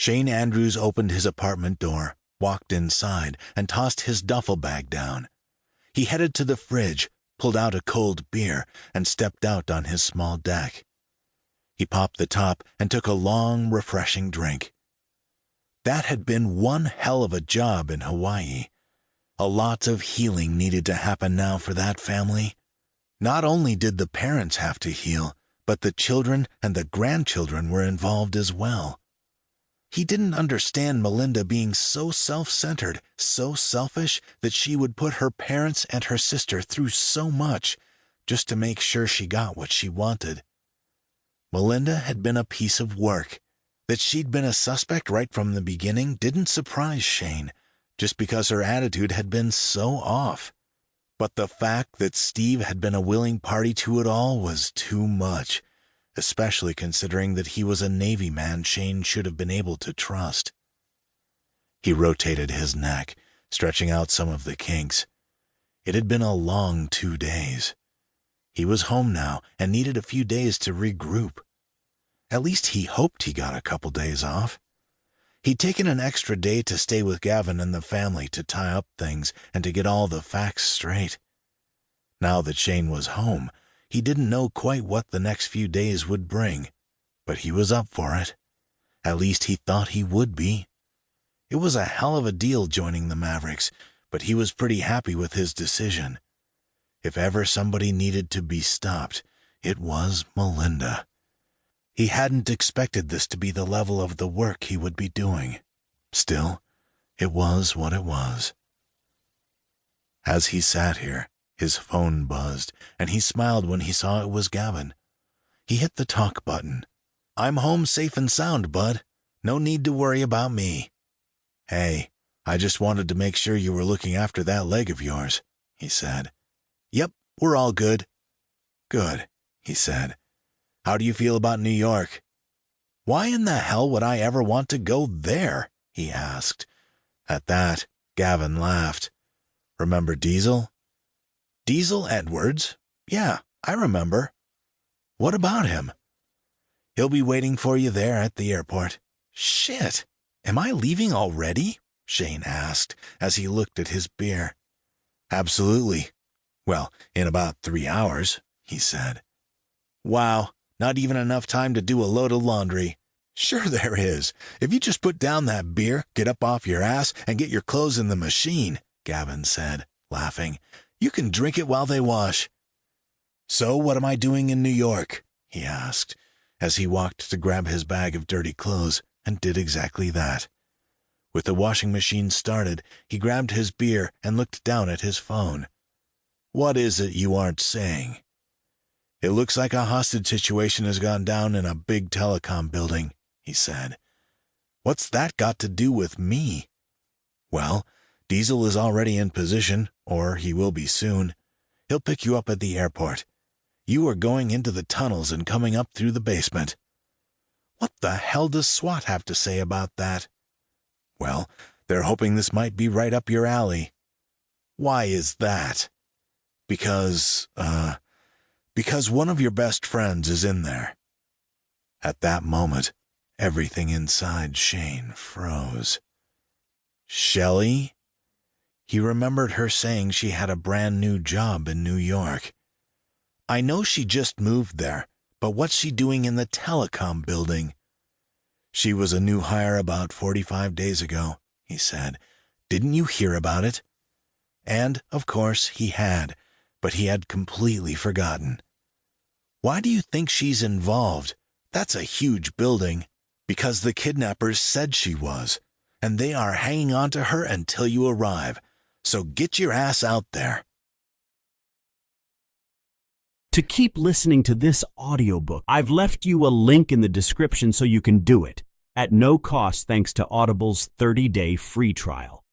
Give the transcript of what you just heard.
Shane Andrews opened his apartment door, walked inside, and tossed his duffel bag down. He headed to the fridge, pulled out a cold beer, and stepped out on his small deck. He popped the top and took a long, refreshing drink. That had been one hell of a job in Hawaii. A lot of healing needed to happen now for that family. Not only did the parents have to heal, but the children and the grandchildren were involved as well. He didn't understand Melinda being so self-centered, so selfish, that she would put her parents and her sister through so much just to make sure she got what she wanted. Melinda had been a piece of work. That she'd been a suspect right from the beginning didn't surprise Shane, just because her attitude had been so off. But the fact that Steve had been a willing party to it all was too much, especially considering that he was a Navy man Shane should have been able to trust. He rotated his neck, stretching out some of the kinks. It had been a long 2 days. He was home now and needed a few days to regroup. At least he hoped he got a couple days off. He'd taken an extra day to stay with Gavin and the family to tie up things and to get all the facts straight. Now that Shane was home, he didn't know quite what the next few days would bring, but he was up for it. At least he thought he would be. It was a hell of a deal joining the Mavericks, but he was pretty happy with his decision. If ever somebody needed to be stopped, it was Melinda. He hadn't expected this to be the level of the work he would be doing. Still, it was what it was. As he sat here, his phone buzzed, and he smiled when he saw it was Gavin. He hit the talk button. "I'm home safe and sound, bud. No need to worry about me." "Hey, I just wanted to make sure you were looking after that leg of yours," he said. "Yep, we're all good." "Good," he said. "How do you feel about New York?" "Why in the hell would I ever want to go there?" he asked. At that, Gavin laughed. "Remember Diesel?" "Diesel Edwards? Yeah, I remember. What about him?" "He'll be waiting for you there at the airport." "Shit! Am I leaving already?" Shane asked as he looked at his beer. "Absolutely. Well, in about 3 hours," he said. "Wow, not even enough time to do a load of laundry." "Sure there is. If you just put down that beer, get up off your ass, and get your clothes in the machine," Gavin said, laughing, "you can drink it while they wash." "So what am I doing in New York?" he asked, as he walked to grab his bag of dirty clothes, and did exactly that. With the washing machine started, he grabbed his beer and looked down at his phone. "What is it you aren't saying?" "It looks like a hostage situation has gone down in a big telecom building," he said. "What's that got to do with me?" "Well, Diesel is already in position, or he will be soon. He'll pick you up at the airport. You are going into the tunnels and coming up through the basement." "What the hell does SWAT have to say about that?" "Well, they're hoping this might be right up your alley." "Why is that?" Because one of your best friends is in there." At that moment, everything inside Shane froze. Shelley? He remembered her saying she had a brand new job in New York. "I know she just moved there, but what's she doing in the telecom building?" "She was a new hire about 45 days ago," he said. "Didn't you hear about it?" And, of course, he had, but he had completely forgotten. "Why do you think she's involved? That's a huge building." "Because the kidnappers said she was, and they are hanging on to her until you arrive. So get your ass out there." To keep listening to this audiobook, I've left you a link in the description so you can do it, at no cost thanks to Audible's 30-day free trial.